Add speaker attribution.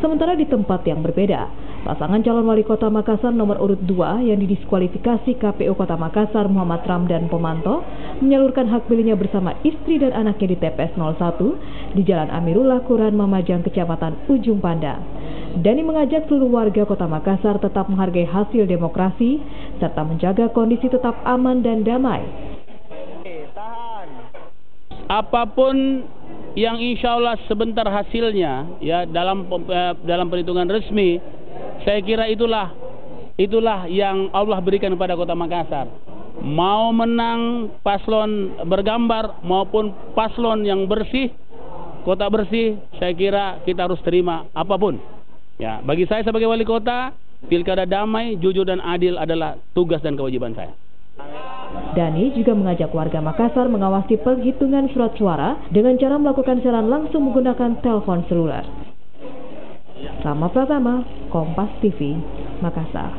Speaker 1: Sementara di tempat yang berbeda, pasangan calon wali kota Makassar nomor urut 2 yang didiskualifikasi KPU Kota Makassar Muhammad Ramdan Pomanto menyalurkan hak pilihnya bersama istri dan anaknya di TPS 01 di Jalan Amirullah Quran Mamajang, Kecamatan Ujung Pandang. Dani mengajak seluruh warga Kota Makassar tetap menghargai hasil demokrasi serta menjaga kondisi tetap aman dan damai.
Speaker 2: Apapun yang insya Allah sebentar hasilnya ya dalam perhitungan resmi, saya kira itulah yang Allah berikan kepada Kota Makassar. Mau menang paslon bergambar maupun paslon yang bersih, kota bersih, saya kira kita harus terima apapun. Ya, bagi saya sebagai wali kota, pilkada damai, jujur dan adil adalah tugas dan kewajiban saya.
Speaker 1: Dani juga mengajak warga Makassar mengawasi penghitungan surat suara dengan cara melakukan siaran langsung menggunakan telepon seluler. Rama Pratama, Kompas TV, Makassar.